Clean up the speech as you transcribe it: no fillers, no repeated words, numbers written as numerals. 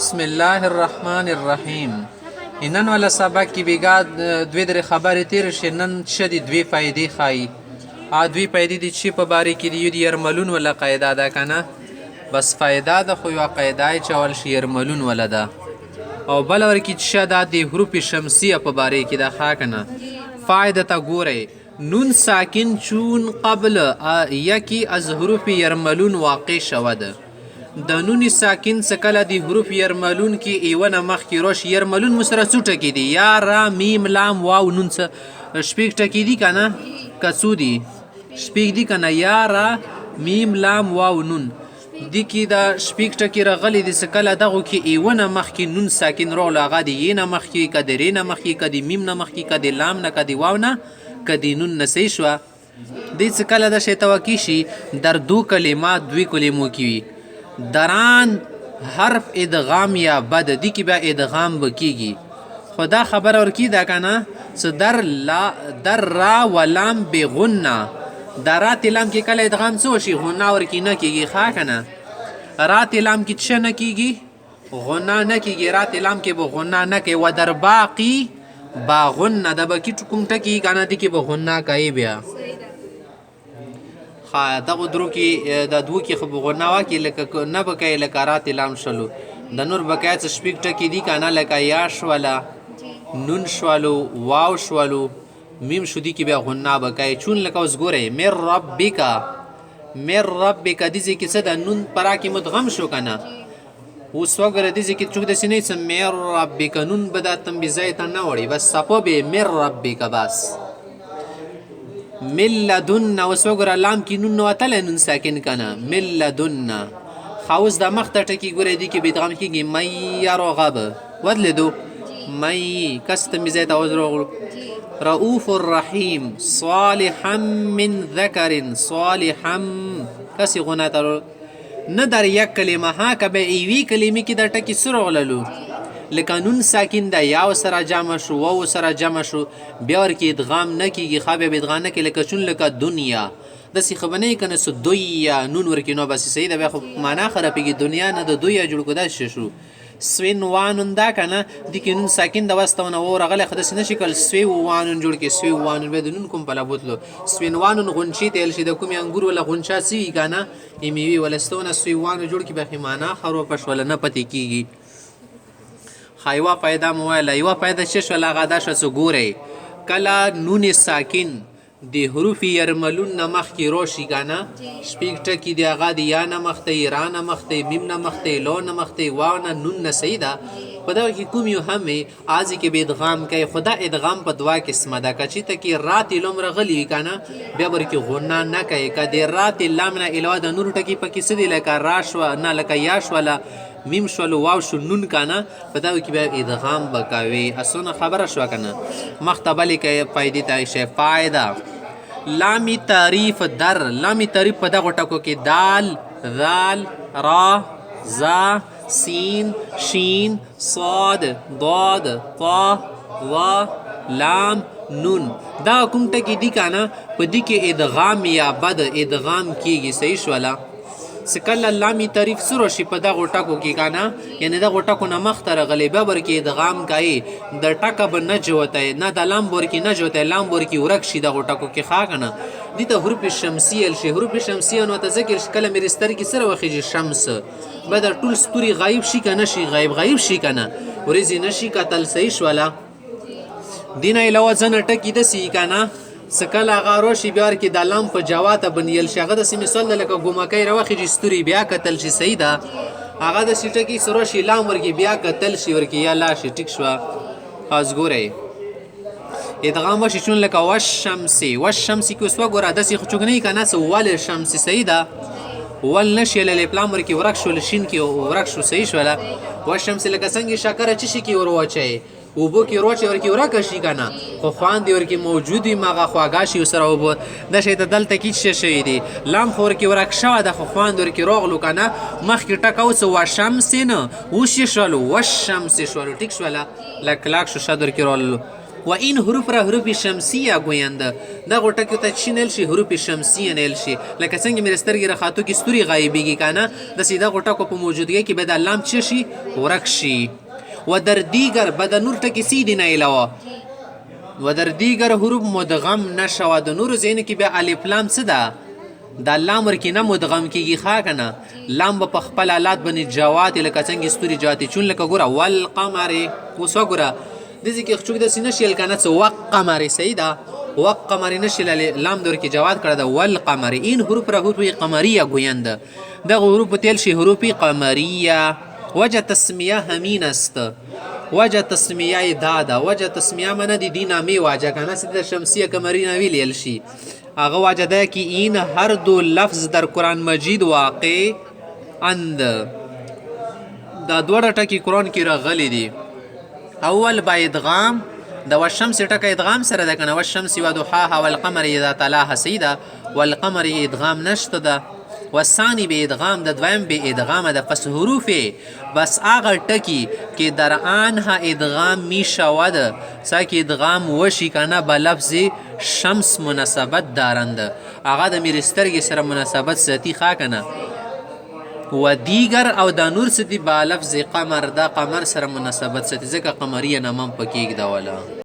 بسم الله الرحمن الرحیم. نن ولا سبق کې بیګا دوی درې خبرې تیر شي. نن شدي دوی فائدې خای دوی فائدې دي چې په باره کې دی يرملون ولا قاعده ده کنه، بس فائدہ ده خو یو قاعده چې اول شي يرملون ولا ده او بل ور کې چې دا د حروف شمسیه په باره کې ده ښه کنه. فائدہ تا ګورئ، نون ساکن چون قبل یکی از حروف يرملون واقع شوه ده. د نون ساکن څخه د حروف يرملون کې ایونه مخ کې روش يرملون مسره څو ټکي دي، یا را میم لام واو نون څه شپږ ټکي دي کنه، کڅو دي شپږ دي کنه، یا را میم لام واو نون دي کې دا شپږ ټکي راغلي دي. څخه دغه کې ایونه مخ کې نون ساکن رو لاغه دي، یې نه مخ کې کدرې نه مخ کې کدي میم نه مخ کې کدي لام نه کدي واو نه کدي نون نه صحیح شو. دې څخه د شی توکی شي در دو کلمات دوی کلمو کې وي. دران حرف ادغام یا بد دی کی بیا ادغام بکیگی. خدا خبر اور کی دا کنا در را و لام بغنہ درات لام کی کل ادغام سو شی غنہ اور کی نہ کیگی خواہ کنا. رات لام کی چھ نہ کیگی غنہ نہ کیگی، رات لام کی بغنہ نہ کی. و در باقی باغنہ دا بکی ټکم ټکی کنا دی کی بغنہ کئی بیا دغه درو کې د دوه کې خو غناوه کې لکه نه بکای لکه رات لام شلو د نور بکای څه شپږ ټکی دي کنه، لکه یا شولا نون شولو واو شولو میم شو دي کې بیا غنا بکای چون لکه اوس ګورئ مر ربک دې کې څه د نون پرا کې مدغم شو کنه. اوس وګوره دې کې څوک د سینې څه مر ربک نون بدا تنبیزای ته نه وړي، بس صفو به مر ربک بس ملدن. اوس وګوره لام کې نون وتلی نون ساکن کنه ملدن. خاوس د مخ ته ټکي ګورئ دې کې بدغام کېږي می یرغب ودلېدو می کس تنبیزای ته اوس راغلو. رؤوف الرحیم صالحا من ذکر صالحا کسی غنا ته نه در یک کلمه ها که به ایوی کلمې کې د ټکي څه راغللو لکه نون ساکن ده یا سره جمع شو واو سره جمع شو بیا ورکې ادغام نه کېږي ښه بیا به ادغام نه کړي لکه چون لکه دنیا داسې خو به نه وي که نه څه دویه نون ورکې نو بس صحیح ده بیا خو معنا خرابېږي دنیا نه د دویه جوړ کړو داسې شو. سوین وانون دا که نه دې کې نون ساکن د وستونه و راغلی خو داسې نه شي کول سوی وانون جوړ کړي سوی وانون بیا د نون کوم پله بوتلو سوین وانون غونچې ته ویل شي د کومې انګور ولا غونچه څه وي که نه میوې ولستونه سوی وانون جوړ کړي بیا خو معنا خرابه شوله نه پتې کېږي. یوه پیدا مو ویله یوه پیدا چې شوله هغه دا شوه څه ګورئ کله نون ساکن د حروف یرملون نه مخکې راشي که نه شپږ ټکي د هغه د یا نه مخته را نه مخته میم نه مخته لو نه مخته واو نه نون نه صحیح ده. په دغه کې کوم یو هم وي آزې کې به ادغام کوي، خو دا ادغام په دوه قسمه ده. که چېرته کې رات لام راغلي وي که نه بیا به ورکې غنه نه کوي. که د رات لام نه علاوه د نور ټکي پکې څه دي لکه را شوه نه لکه یا شوله میم شولو واو شو نون کنه په دغه کې بیا ادغام به کوي. اسونه خبره شوه کنه. مخته بلې که فایدې ته شی فایده لامی تعریف در لامی تعریف په دغو ټکو کې دال ذال را زا سین شین صاد ضاد طا ظا لام نون دا کوم ټکي دي کنه په دې کې ادغام یا بد ادغام کېږي صحیح شوله. سکله لامی تعریف څه راشي په دغو ټکو کې که نه یعنې دغو ټکو نه مخته راغلی بیا به ورکې ادغام کوي د ټکه به نه جوتی نه د لام به ورکې نه جوتی لام به ورکې ورک شي دغو ټکو کې ښه که نه. دې ته حروف شمسیه ویل شي. حروف شمسیه نو ته ذکر شي کله مې سترګې سره وخیږي شمس به د ټول ستوري غایب شي که نه شي غایب شي که نه ورځې نه شي کتل صحیح شوله. دې نه علاوه ځنه ټکي داسې وي که نه سکله هغه راشي بیا ورکې د لام په جواته بنیل شي هغه داسې مثال ده لکه ګومکۍ راوخیږي ستوري بیا کتل شي صحیح ده. هغه داسې ټکي څه راشي لام ورکې بیا کتل شي ورکې یا لا شي ټیک شوه. خاص ګورئ ادغام وشي چون لکه والشمسې والشمسې کې اوس وګوره داسې خو څوک نه وي که نه څه والشمسې صحیح ده ول نه شي له پلام ورکې ورک شو له شین کې ورک شو صحیح شوله. والشمسې لکه څنګه شکره څه شي کې ور واچوئ اوبو کې روچې ورکې ورکه شي که نه خو خوند یې ورکې موجود وي مغه خواږه شي ورسره اوبه دا شی ته دلته کې څه شوي دي لام خو ورکې ورک شوی ده خو خوند ورکې راغلو که نه مخکې ټکه اوس وشمسې نه اوس یې شولو وشمسې شولو ټیک شوله لکه کلاک شو شد ورکې راغللو و این حروف را حروف شمسیه گویند دغو ټکو ته چی نیل شي حروف شمسیه نیل شي لکه څنګه مې سترګې راخاتو کې ستوري غایبېږي که نه داسې دغو ټکو په موجودګۍ کې به د لام څه شي ورک شي و در دیگر به د نور ټکي سیدې نه علاوه و در دیگر حروف مدغم نشوه د نورو ځایونو کې بیا الف لام څه ده دا لام ورکې نه مدغم کېږي ښه که نه لام به په خپل حالات باندې جوات لکه څنګه ستوري جواتې چون لکه ګوره والقمرې اوس وګوره دې کې څوک داسې نه شیل که نه څه وقمرې صحیح ده وقمرې نه شیل لام دور کې جوات کړه ده والقمرې این حروف را حروف قمریه گویند دغه حروف به تیل شي حروف قمریه وجه تسمیه همین است وجه تسمیه دا ده وجه تسمیه منه دی دی نامی واجه که نه د شمسیه قمری نه ویلیل شي هغه واجه ده که این هر دو لفظ در قرآن مجید واقع اند دا دوړه ټکي قرآن کې راغلي دي اول با ادغام د والشمس ټکه ادغام سره ده که نه والشمس و ضحاها والقمر اذا تلاها صحیح ده والقمر ادغام نشته ده والثانی به ادغام د دویم به ادغام ده پس حروف بس هغه ټکي که در آنها ادغام می شود ساکه ادغام وشي که نه به لفظ شمس مناسبت دارند هغه د میرې سترګې سره مناسبت ساتي ښه که نه و دیگر او دا نور څه دي با لفظ قمر دا قمر سره مناسبت ساتي ځکه قمریه نامه هم پکې ایږدوله